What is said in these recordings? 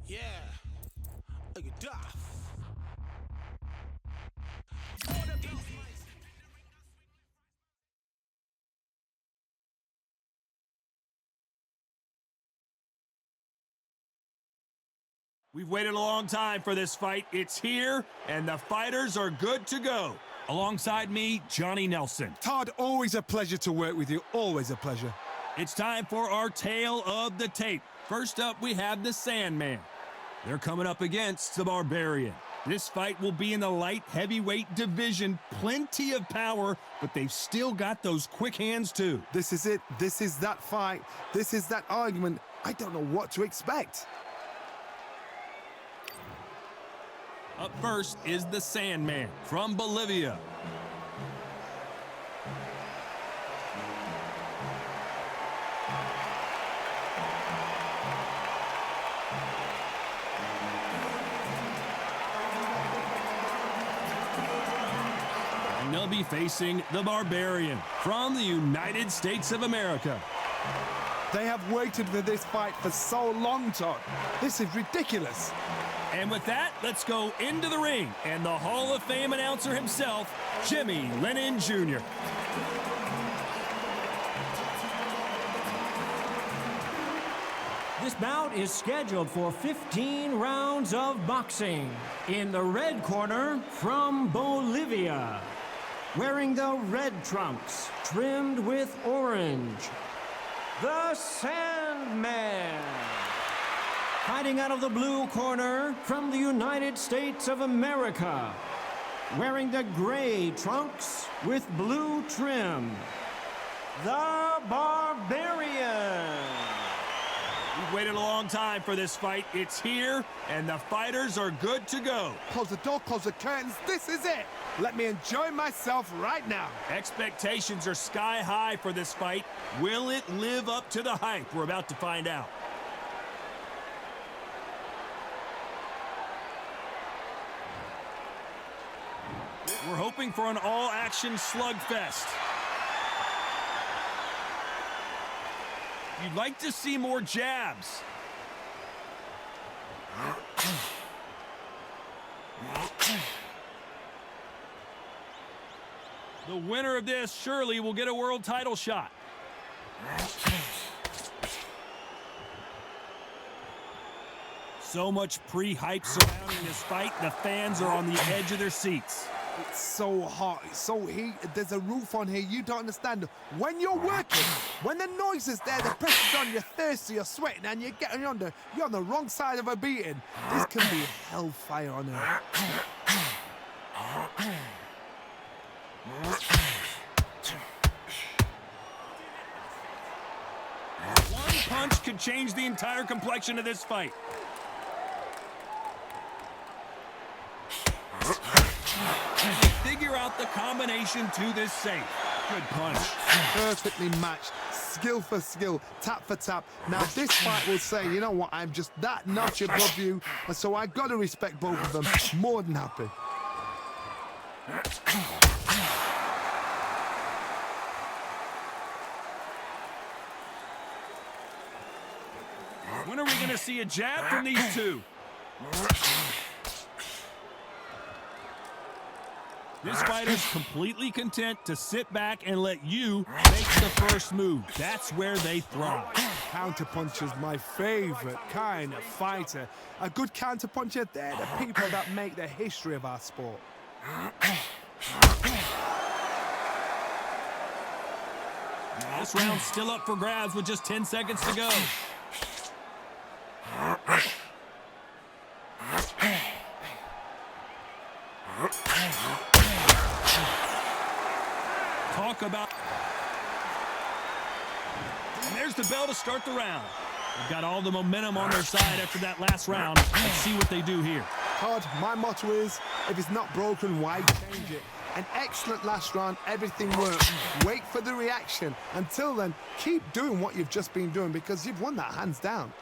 Yeah, like a duff. We've waited a long time for this fight. It's here, and the fighters are good to go. Alongside me, Johnny Nelson. Todd, always a pleasure to work with you. Always a pleasure. It's time for our tale of the tape. First up, we have the Sandman. They're coming up against the Barbarian. This fight will be in the light heavyweight division. Plenty of power, but they've still got those quick hands too. This is it. This is that fight. This is that argument. I don't know what to expect. Up first is the Sandman from Bolivia. And they'll be facing the Barbarian from the United States of America. They have waited for this fight for so long, Todd. This is ridiculous. And with that, let's go into the ring and the Hall of Fame announcer himself, Jimmy Lennon Jr. This bout is scheduled for 15 rounds of boxing. In the red corner, from Bolivia, wearing the red trunks, trimmed with orange, the Sandman. Fighting out of the blue corner, from the United States of America, wearing the gray trunks with blue trim, the Barbarian. We've waited a long time for this fight. It's here, and the fighters are good to go. Close the door, close the curtains. This is it. Let me enjoy myself right now. Expectations are sky high for this fight. Will it live up to the hype? We're about to find out. We're hoping for an all-action slugfest. You'd like to see more jabs. The winner of this surely will get a world title shot. So much pre-hype surrounding this fight, the fans are on the edge of their seats. It's so hot, it's so heated. There's a roof on here you don't understand. When you're working, when the noise is there, the pressure's on, you're thirsty, you're sweating, and you're on the wrong side of a beating. This can be hellfire on here. One punch could change the entire complexion of this fight. Figure out the combination to this safe. Good punch. Perfectly matched, skill for skill, tap for tap. Now this fight will say, you know what, I'm just that notch above you, and so I got to respect both of them. More than happy. When are we going to see a jab from these two? This fighter's completely content to sit back and let you make the first move. That's where they thrive. Counterpuncher's my favorite kind of fighter. A good counterpuncher, they're the people that make the history of our sport. This round's still up for grabs with just 10 seconds to go. Talk about... And there's the bell to start the round. They've got all the momentum on their side after that last round. Let's see what they do here. Todd, my motto is, if it's not broken, why change it? An excellent last round, everything worked. Wait for the reaction. Until then, keep doing what you've just been doing because you've won that hands down.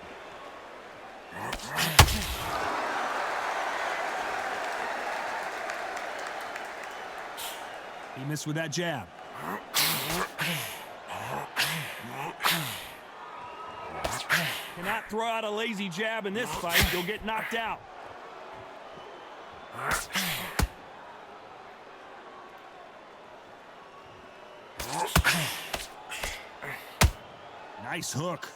He missed with that jab. Can Not throw out a lazy jab in this fight. You'll get knocked out. Nice hook.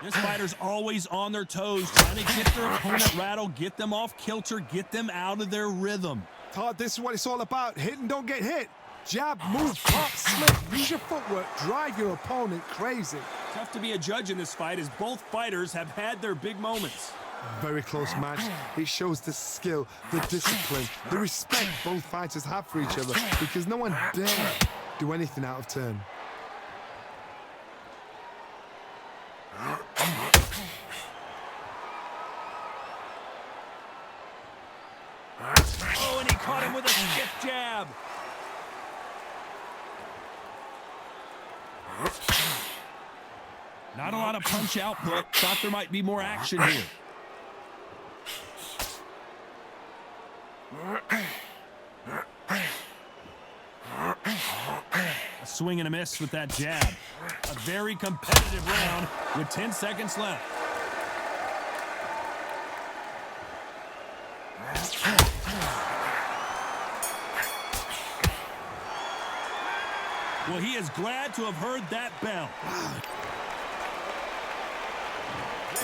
This fighter's always on their toes, trying to get their opponent rattled, get them off kilter, get them out of their rhythm. Todd, this is what it's all about. Hit and don't get hit. Jab, move, pop, slip. Use your footwork. Drive your opponent crazy. Tough to be a judge in this fight as both fighters have had their big moments. Very close match. It shows the skill, the discipline, the respect both fighters have for each other because no one dare do anything out of turn. Oh, and he caught him with a stiff jab. Not a lot of punch output. Thought there might be more action here. A swing and a miss with that jab. A very competitive round with 10 seconds left. Well, he is glad to have heard that bell.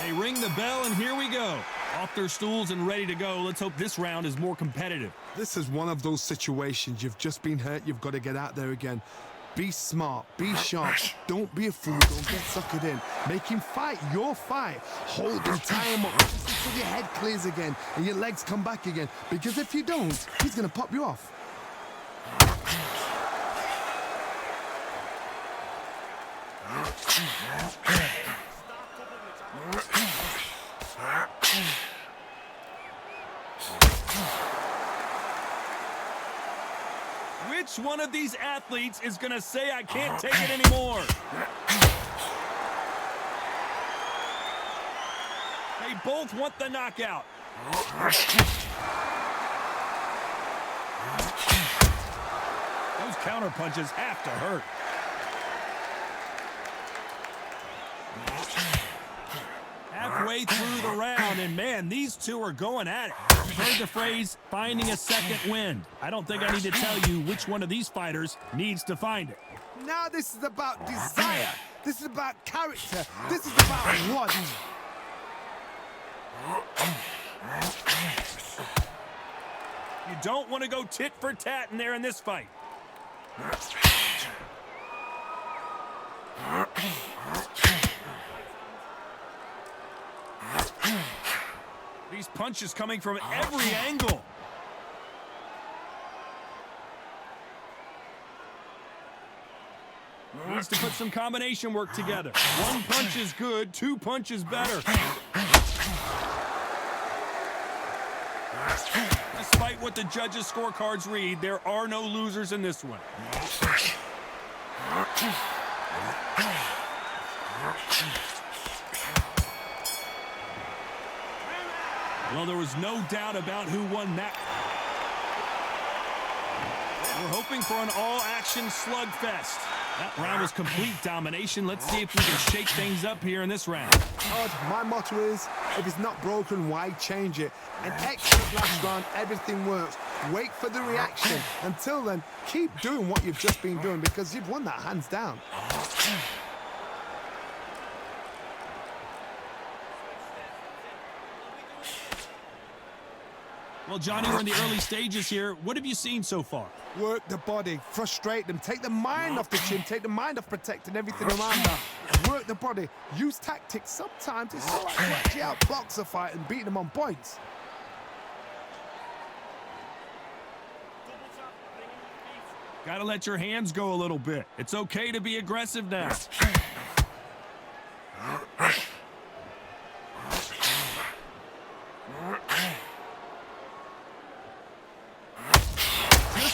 They ring the bell, and here we go. Off their stools and ready to go. Let's hope this round is more competitive. This is one of those situations. You've just been hurt. You've got to get out there again. Be smart. Be sharp. Don't be a fool. Don't get suckered in. Make him fight your fight. Hold him, tie him up until your head clears again and your legs come back again. Because if you don't, he's going to pop you off. Which one of these athletes is going to say, I can't take it anymore? They both want the knockout. Those counter punches have to hurt. Halfway through the round, and man, these two are going at it. You've heard the phrase, finding a second wind. I don't think I need to tell you which one of these fighters needs to find it. Now this is about desire. This is about character. This is about want. You don't want to go tit for tat in there in this fight. These punches coming from every angle. Needs to put some combination work together. One punch is good, two punches better. Despite what the judges' scorecards read, there are no losers in this one. Well, there was no doubt about who won that. We're hoping for an all-action slugfest. That round was complete domination. Let's see if we can shake things up here in this round. Todd, my motto is, if it's not broken, why change it? An excellent last round, everything works. Wait for the reaction. Until then, keep doing what you've just been doing because you've won that hands down. Well, Johnny, we're in the early stages here. What have you seen so far? Work the body, frustrate them, take the mind off the chin, take the mind off protecting everything around that. Work the body, use tactics. Sometimes it's all right to actually outbox a fight and beat them on points. Gotta let your hands go a little bit. It's okay to be aggressive now.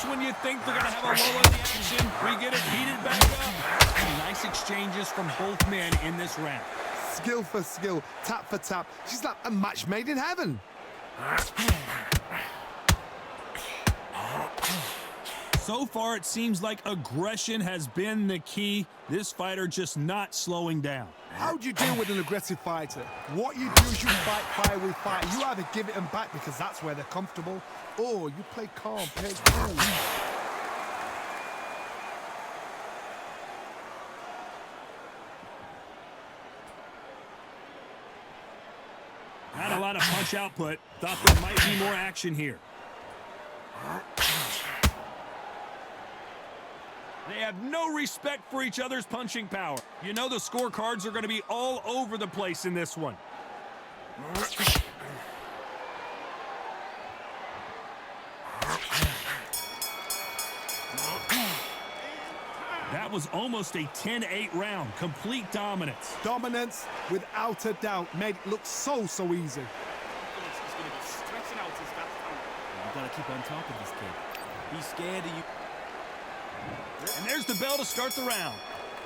When you think they're going to have a lull in the action, we get it heated back up. And nice exchanges from both men in this round. Skill for skill, tap for tap. She's like a match made in heaven. So far, it seems like aggression has been the key. This fighter just not slowing down. How do you deal with an aggressive fighter? What you do is you fight fire with fire. You either give it them back because that's where they're comfortable, or you play calm, play cool. Not a lot of punch output. Thought there might be more action here. They have no respect for each other's punching power. You know the scorecards are going to be all over the place in this one. That was almost a 10-8 round. Complete dominance. Dominance, without a doubt, made it look so easy. He's going to be stretching out his back. You got to keep on top of this kid. He's scared of you. And there's the bell to start the round.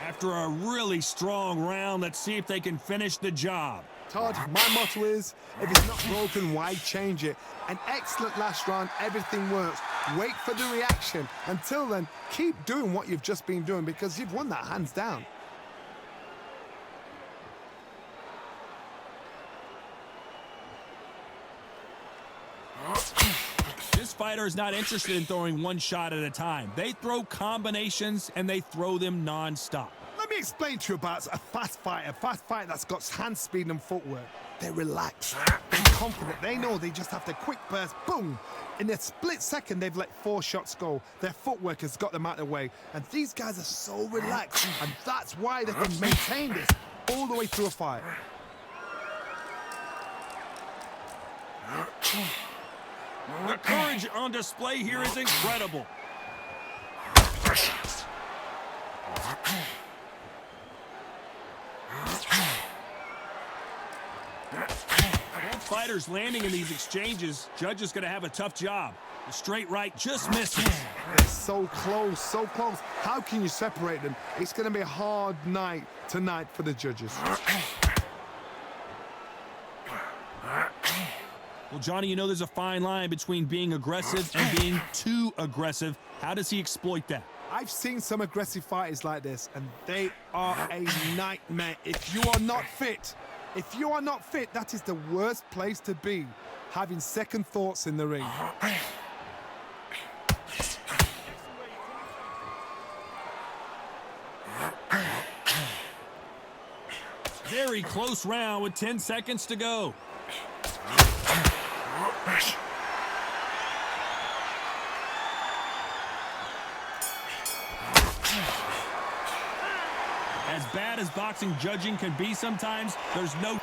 After a really strong round, let's see if they can finish the job. Todd, my motto is, if it's not broken, why change it? An excellent last round, everything works. Wait for the reaction. Until then, keep doing what you've just been doing because you've won that hands down. This fighter is not interested in throwing one shot at a time. They throw combinations and they throw them non-stop. Let me explain to you about a fast fighter that's got hand speed and footwork. They're relaxed, they're confident, they know they just have to quick burst, boom. In a split second, they've let 4 shots go. Their footwork has got them out of the way. And these guys are so relaxed, and that's why they can maintain this all the way through a fight. The courage on display here is incredible. Both fighters landing in these exchanges. Judge is going to have a tough job. The straight right just misses. They're so close, so close. How can you separate them? It's going to be a hard night tonight for the judges. Well, Johnny, you know there's a fine line between being aggressive and being too aggressive. How does he exploit that? I've seen some aggressive fighters like this, and they are a nightmare. If you are not fit, that is the worst place to be, having second thoughts in the ring. Very close round with 10 seconds to go. As bad as boxing judging can be sometimes, there's no...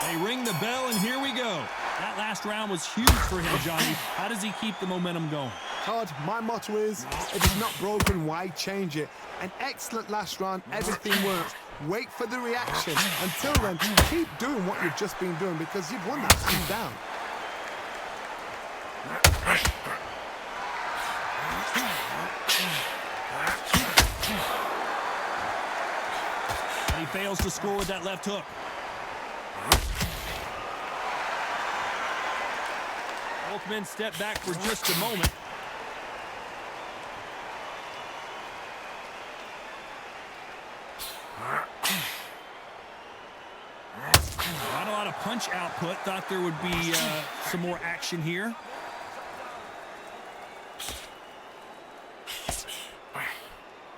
They ring the bell, and here we go. That last round was huge for him, Johnny. How does he keep the momentum going? Todd, my motto is, if it's not broken, why change it? An excellent last round, everything works. Wait for the reaction. Until then, keep doing what you've just been doing because you've won that hands down. He fails to score with that left hook. Both men step back for just a moment. Not a lot of punch output. Thought there would be some more action here.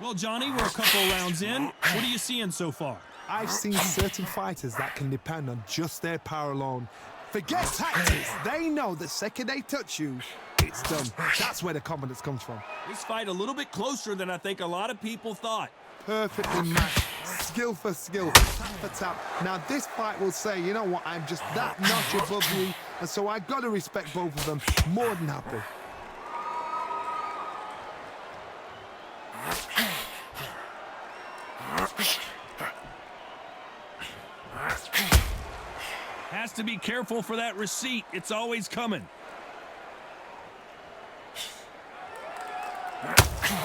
Well, Johnny, we're a couple rounds in. What are you seeing so far? I've seen certain fighters that can depend on just their power alone. Forget tactics. They know the second they touch you, it's done. That's where the confidence comes from. This fight a little bit closer than I think a lot of people thought. Perfectly matched, skill for skill, tap for tap. Now this fight will say, you know what, I'm just that notch above you, and so I got to respect both of them. More than happy. Has to be careful for that receipt. It's always coming.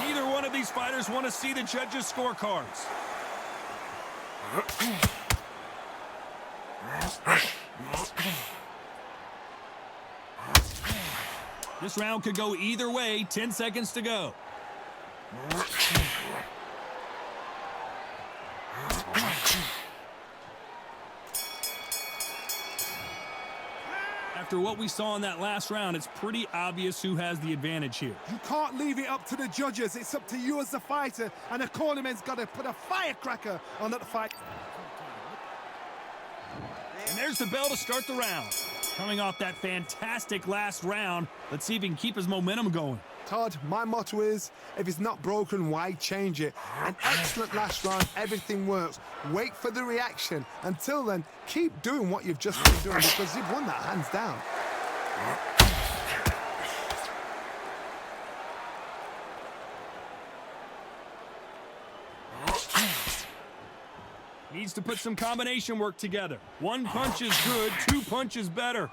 Neither one of these fighters want to see the judges' scorecards. This round could go either way. 10 seconds to go. After what we saw in that last round, it's pretty obvious who has the advantage here. You can't leave it up to the judges. It's up to you as the fighter, and the cornerman's got to put a firecracker on that fight. And there's the bell to start the round. Coming off that fantastic last round, let's see if he can keep his momentum going. Todd, my motto is, if it's not broken, why change it? An excellent last round, everything works. Wait for the reaction. Until then, keep doing what you've just been doing because you've won that hands down. Needs to put some combination work together. One punch is good, two punches better.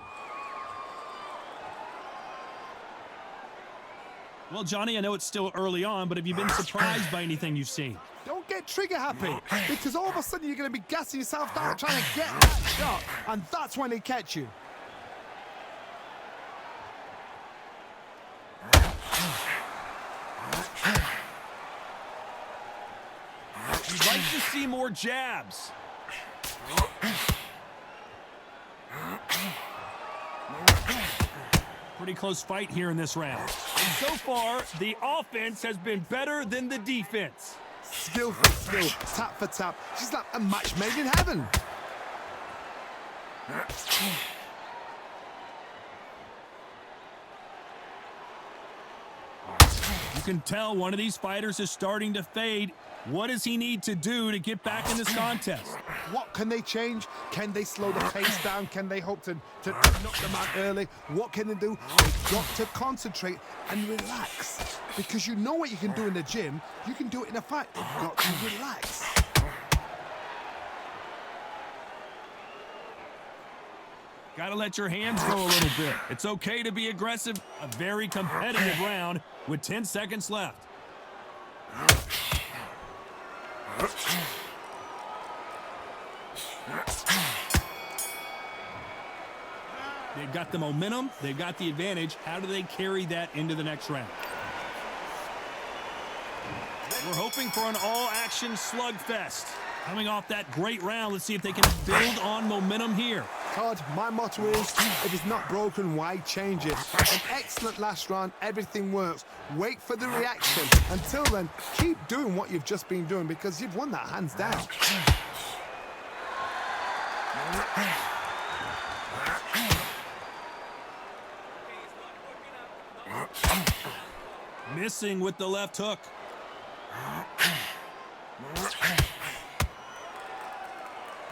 Well, Johnny, I know it's still early on, but have you been surprised by anything you've seen? Don't get trigger happy, because all of a sudden you're going to be gassing yourself down trying to get that shot, and that's when they catch you. You'd like to see more jabs. Pretty close fight here in this round. And so far, the offense has been better than the defense. Skill for skill, tap for tap. She's like a match made in heaven. You can tell one of these fighters is starting to fade. What does he need to do to get back in this contest? What can they change? Can they slow the pace down? Can they hope to knock them out early? What can they do? They've got to concentrate and relax. Because you know what you can do in the gym, you can do it in a fight. They've got to relax. Gotta let your hands go a little bit. It's okay to be aggressive. A very competitive round with 10 seconds left. They've got the momentum, they've got the advantage. How do they carry that into the next round? We're hoping for an all-action slugfest. Coming off that great round, let's see if they can build on momentum here. Todd, my motto is, if it's not broken, why change it? An excellent last round, everything works. Wait for the reaction. Until then, keep doing what you've just been doing because you've won that hands down. Missing with the left hook.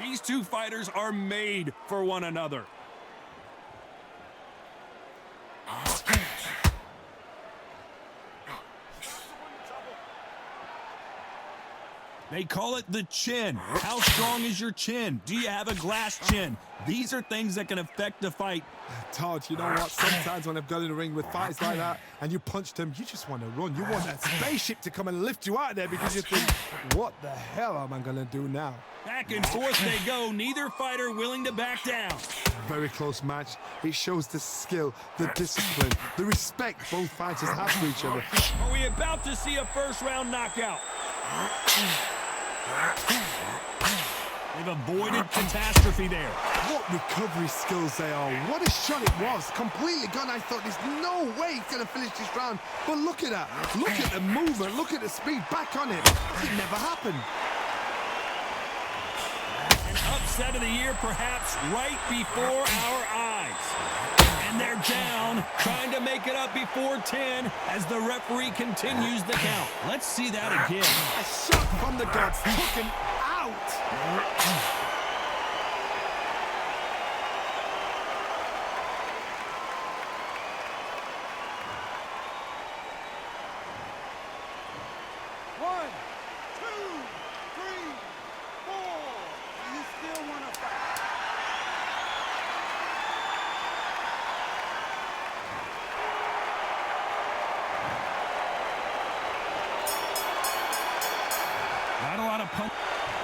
These two fighters are made for one another. They call it the chin. How strong is your chin? Do you have a glass chin? These are things that can affect the fight. Todd, you know what? Sometimes when I've got in the ring with fights like that and you punch them, you just want to run. You want that spaceship to come and lift you out of there because you think, what the hell am I going to do now? Back and forth they go. Neither fighter willing to back down. Very close match. It shows the skill, the discipline, the respect both fighters have for each other. Are we about to see a first-round knockout? They've avoided catastrophe there. What recovery skills they are. What a shot it was. Completely gone. I thought there's no way he's going to finish this round. But look at that. Look at the movement. Look at the speed. Back on it. It never happened. An upset of the year perhaps right before our eyes. And they're down, trying to make it up before 10 as the referee continues the count. Let's see that again. A shot from the gods. Took him out.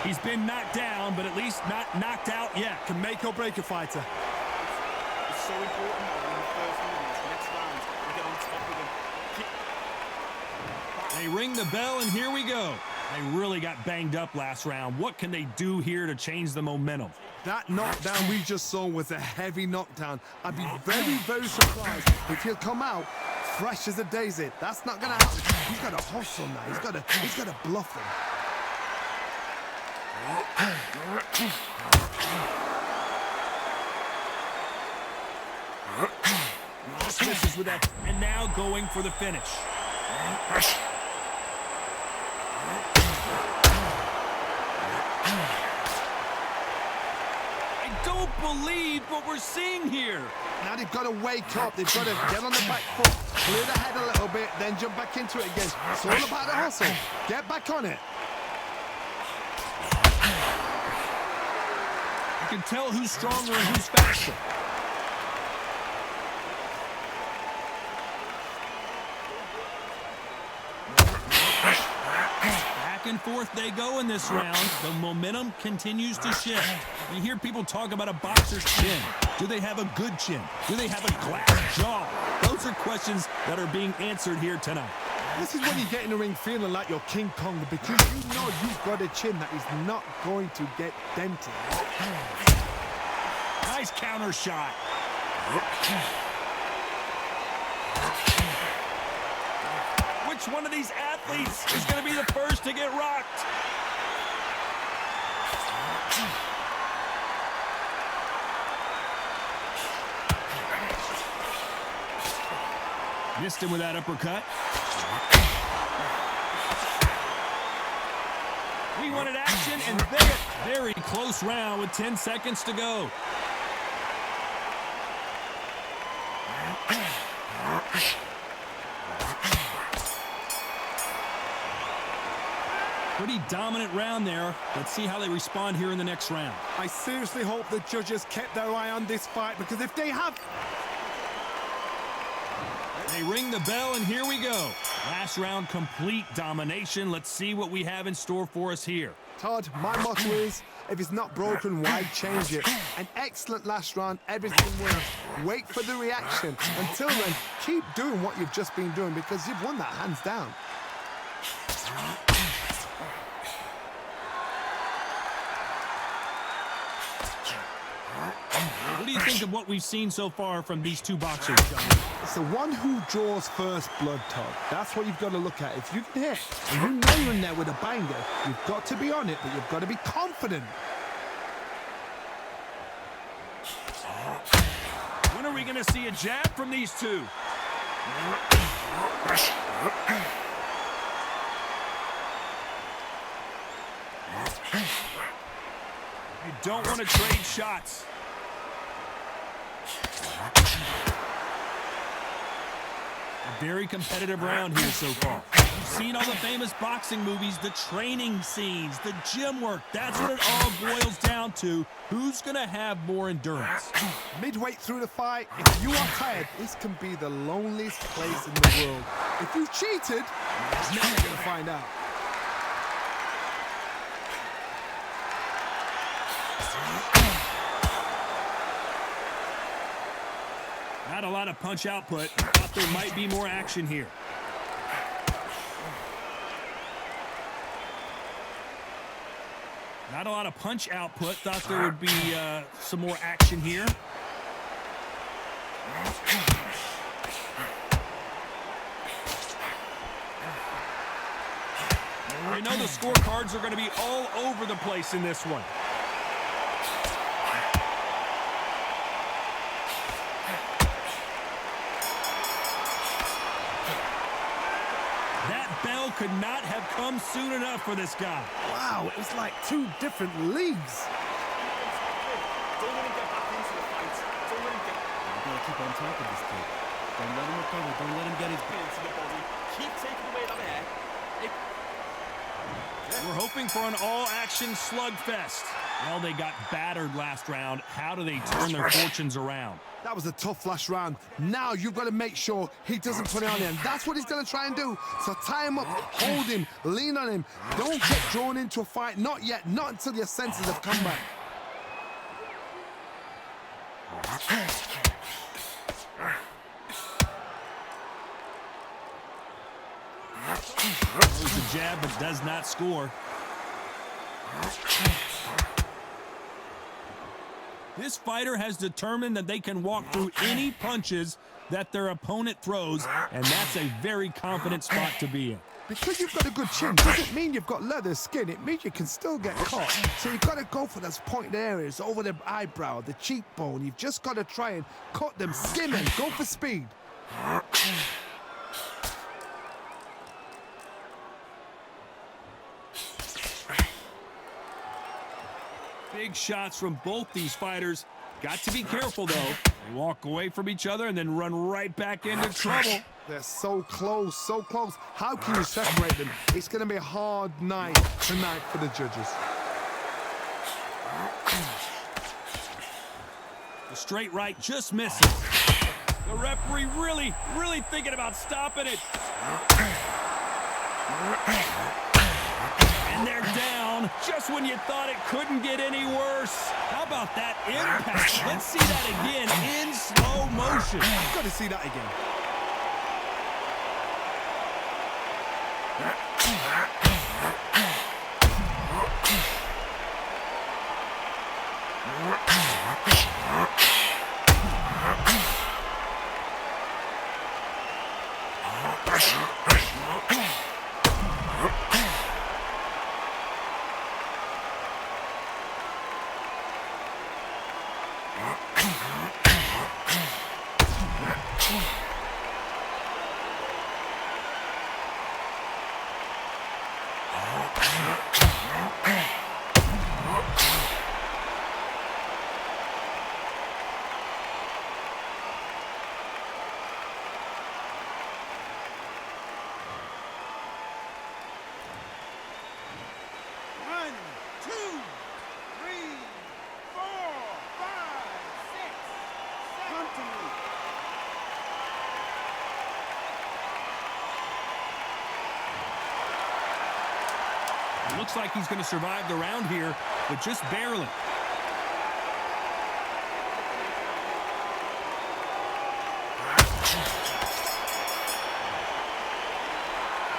He's been knocked down, but at least not knocked out yet. Can make or break a fighter. It's so important that in the first minutes, next round, we get a They ring the bell, and here we go. They really got banged up last round. What can they do here to change the momentum? That knockdown we just saw was a heavy knockdown. I'd be very, very surprised if he'll come out fresh as a daisy. That's not going to happen. He's got to hustle now. He's got to bluff them. Misses with that, and now going for the finish. I don't believe what we're seeing here. Now they've got to wake up. They've got to get on the back foot, clear the head a little bit, then jump back into it again. It's all about the hustle. Get back on it. You can tell who's stronger and who's faster. Back and forth they go in this round. The momentum continues to shift. You hear people talk about a boxer's chin. Do they have a good chin? Do they have a glass jaw? Those are questions that are being answered here tonight. This is when you get in the ring feeling like you're King Kong, because you know you've got a chin that is not going to get dented. Nice counter shot. Which one of these athletes is going to be the first to get rocked? Missed him with that uppercut. We wanted action, and there, very close round with 10 seconds to go. Pretty dominant round there. Let's see how they respond here in the next round. I seriously hope the judges kept their eye on this fight, because if they have... They ring the bell, and here we go. Last round, complete domination. Let's see what we have in store for us here. Todd, my motto is, if it's not broken, why change it? An excellent last round, everything works. Wait for the reaction. Until then, keep doing what you've just been doing, because you've won that hands down. What do you think of what we've seen so far from these two boxers, John? It's the one who draws first blood, Todd. That's what you've got to look at. If you can hit, and you know you're in there with a banger, you've got to be on it, but you've got to be confident. When are we going to see a jab from these two? You don't want to trade shots. A very competitive round here so far. You've seen all the famous boxing movies, the training scenes, the gym work. That's what it all boils down to. Who's going to have more endurance? Midway through the fight, if you are tired, this can be the loneliest place in the world. If you cheated, you're never going to find out. Not a lot of punch output. Thought there might be more action here. Not a lot of punch output. Thought there would be some more action here. I know the scorecards are going to be all over the place in this one. Bell could not have come soon enough for this guy. Wow, it was like two different leagues. Don't let him get back into the fight. Don't let him get... You gotta keep on top of this kid. Don't let him recover. Don't let him get his bit into the body. Keep taking away that hair. We're hoping for an all-action slugfest. Well, they got battered last round. How do they turn their fortunes around? That was a tough last round. Now you've got to make sure he doesn't put it on him. That's what he's going to try and do. So tie him up, hold him, lean on him. Don't get drawn into a fight. Not yet. Not until your senses have come back. Throws a jab but does not score. This fighter has determined that they can walk through any punches that their opponent throws, and that's a very confident spot to be in. Because you've got a good chin doesn't mean you've got leather skin. It means you can still get caught. So you've got to go for those pointed areas over the eyebrow, the cheekbone. You've just got to try and cut them, skim and go for speed. Big shots from both these fighters. Got to be careful, though. They walk away from each other and then run right back into trouble. They're so close, so close. How can you separate them? It's going to be a hard night tonight for the judges. The straight right just misses. The referee really thinking about stopping it. And they're down just when you thought it couldn't get any worse. How about that impact? Let's see that again in slow motion. I've got to see that again. Looks like he's going to survive the round here, but just barely.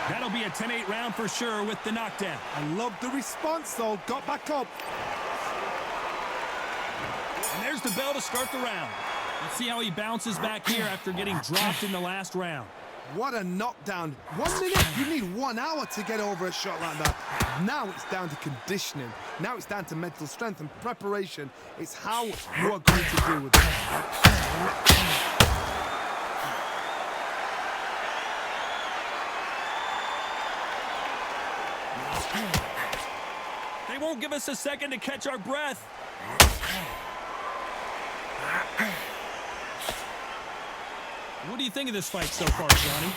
That'll be a 10-8 round for sure with the knockdown. I love the response, though. Got back up. And there's the bell to start the round. Let's see how he bounces back here after getting dropped in the last round. What a knockdown. 1 minute, you need 1 hour to get over a shot like that. Now it's down to conditioning. Now it's down to mental strength and preparation. It's how you are going to deal with it. They won't give us a second to catch our breath. What do you think of this fight so far, Johnny?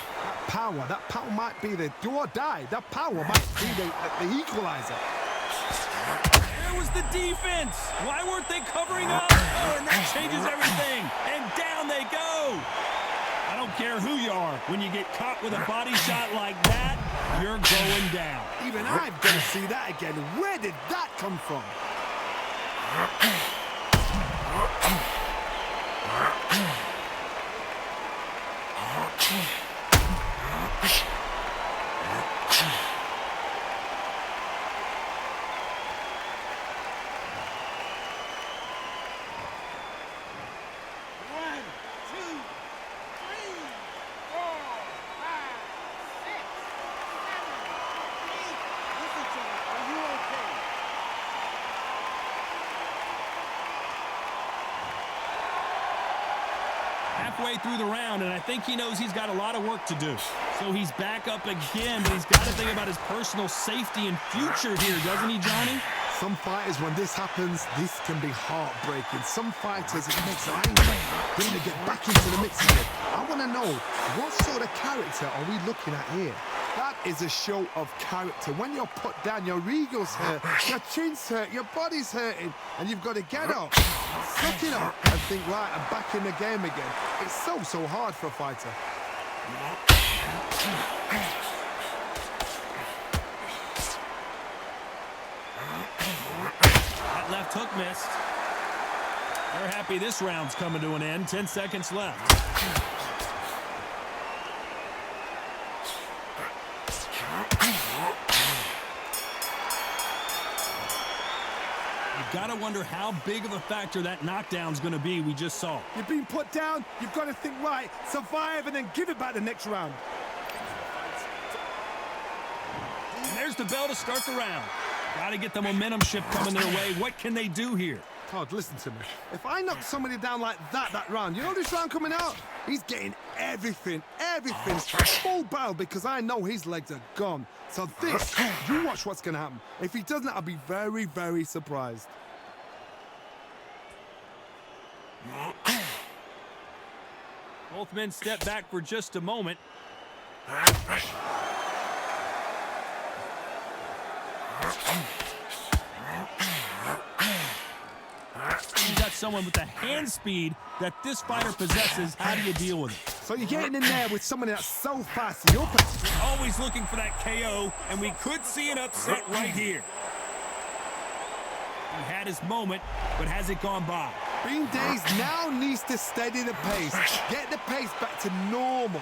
That power might be the do or die. That power might be the equalizer. There was the defense. Why weren't they covering up? Oh, and that changes everything. And down they go. I don't care who you are. When you get caught with a body shot like that, you're going down. Even I've got to see that again. Where did that come from? Halfway through the round, and I think he knows he's got a lot of work to do. So he's back up again, but he's got to think about his personal safety and future here, doesn't he, Johnny? Some fighters, when this happens, this can be heartbreaking. Some fighters, it makes them angry. Then they get back into the mix again. I want to know, what sort of character are we looking at here? That is a show of character. When you're put down, your ego's hurt, your chin's hurt, your body's hurting, and you've got to get up, suck it up, and think, right, I'm back in the game again. It's so hard for a fighter. That left hook missed. They're happy this round's coming to an end. 10 seconds left. Gotta wonder how big of a factor that knockdown's gonna be we just saw. You've been put down, you've got to think right, survive, and then give it back the next round. And there's the bell to start the round. Gotta get the momentum shift coming their way. What can they do here? Todd, listen to me. If I knock somebody down like that round, you know this round coming out? He's getting everything, full barrel, because I know his legs are gone. So this, you watch what's going to happen. If he doesn't, I'll be very, very surprised. Both men step back for just a moment. You got someone with the hand speed that this fighter possesses. How do you deal with it? So you're getting in there with somebody that's so fast. You're always looking for that KO, and we could see an upset right here. He had his moment, but has it gone by? Bean Days now needs to steady the pace. Get the pace back to normal.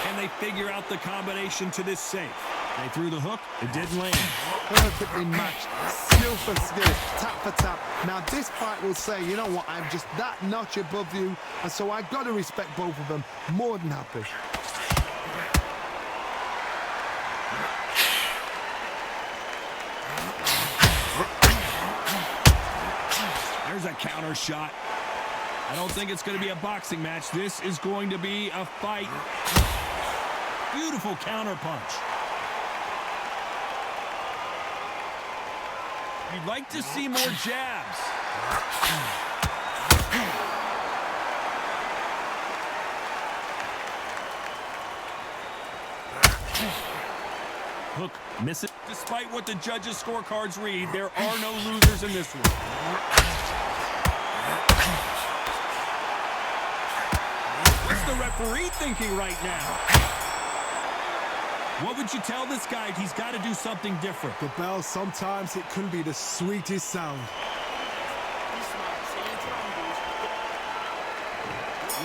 Can they figure out the combination to this safe? They threw the hook, it didn't land. Perfectly matched, skill for skill, tap for tap. Now this fight will say, you know what, I'm just that notch above you, and so I got to respect both of them. More than happy. There's a counter shot. I don't think it's going to be a boxing match. This is going to be a fight. Beautiful counter punch. You'd like to see more jabs. Hook, miss it. Despite what the judges' scorecards read, there are no losers in this one. What's the referee thinking right now? What would you tell this guy? He's got to do something different. The bell, sometimes it can be the sweetest sound.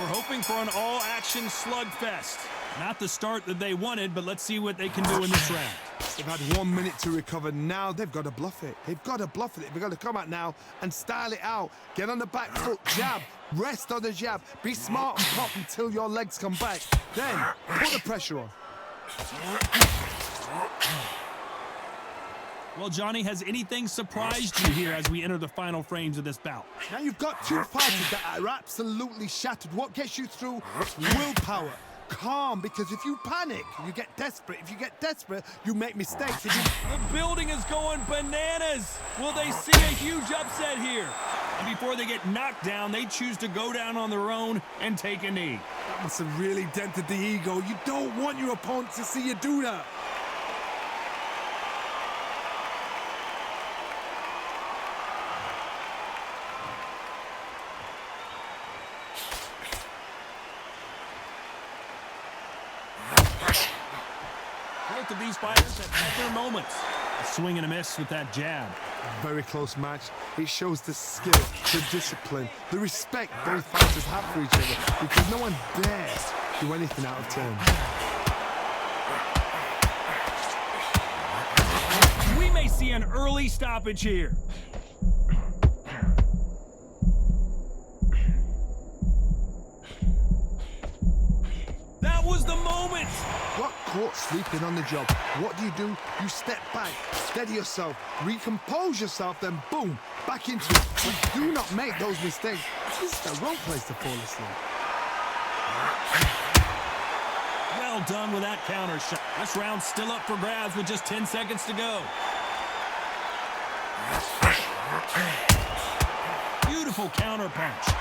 We're hoping for an all-action slugfest. Not the start that they wanted, but let's see what they can do in this round. They've had 1 minute to recover. Now they've got to bluff it. They've got to bluff it. They've got to come out now and style it out. Get on the back foot, jab, rest on the jab. Be smart and pop until your legs come back. Then put the pressure on. Well, Johnny, has anything surprised you here as we enter the final frames of this bout? Now you've got two fighters that are absolutely shattered. What gets you through? Willpower. Calm, because if you panic, you get desperate. If you get desperate, you make mistakes. The building is going bananas. Will they see a huge upset here? And before they get knocked down, they choose to go down on their own and take a knee. That must have really dented the ego. You don't want your opponent to see you do that. Both of these fighters have had their moments. A swing and a miss with that jab. Very close match. It shows the skill, the discipline, the respect both fighters have for each other, because no one dares do anything out of turn. We may see an early stoppage here. That was the moment. Got caught sleeping on the job. What do? You step back, steady yourself, recompose yourself, then boom, back into it. But do not make those mistakes. This is the wrong place to fall asleep. Well done with that counter shot. This round's still up for grabs with just 10 seconds to go. Beautiful counter punch.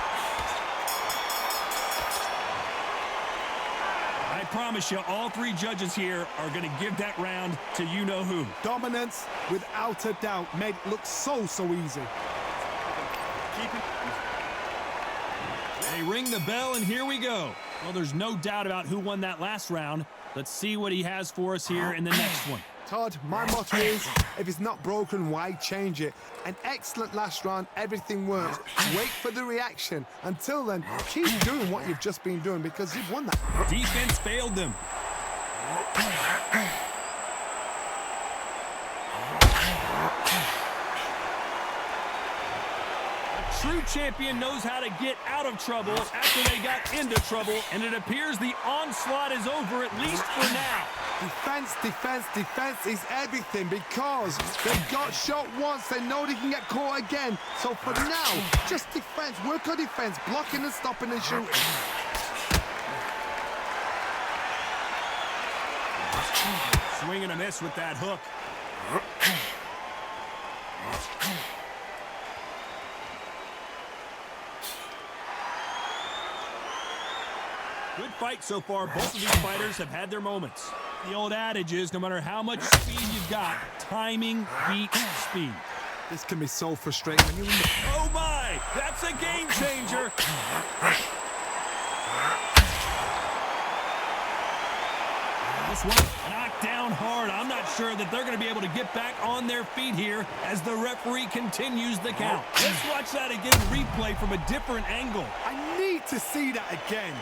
I promise you, all three judges here are going to give that round to you-know-who. Dominance, without a doubt, made it look so easy. They ring the bell, and here we go. Well, there's no doubt about who won that last round. Let's see what he has for us here in the next one. Todd, my motto is, if it's not broken, why change it? An excellent last round, everything works. Wait for the reaction. Until then, keep doing what you've just been doing, because you've won that. Defense failed them. true champion knows how to get out of trouble after they got into trouble, and it appears the onslaught is over, at least for now. Defense, defense, defense is everything because they got shot once. They know they can get caught again. So for now, just defense. Work on defense. Blocking and stopping and shooting. Swing and a miss with that hook. Good fight so far. Both of these fighters have had their moments. The old adage is, no matter how much speed you've got, timing beats speed. This can be so frustrating when you're in the... Oh my! That's a game changer! This one knocked down hard. I'm not sure that they're going to be able to get back on their feet here as the referee continues the count. Let's watch that again, replay from a different angle. I need to see that again.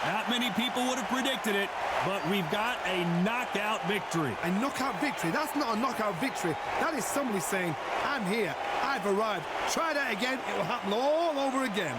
Not many people would have predicted it, but we've got a knockout victory. A knockout victory? That's not a knockout victory. That is somebody saying, I'm here, I've arrived. Try that again, it will happen all over again.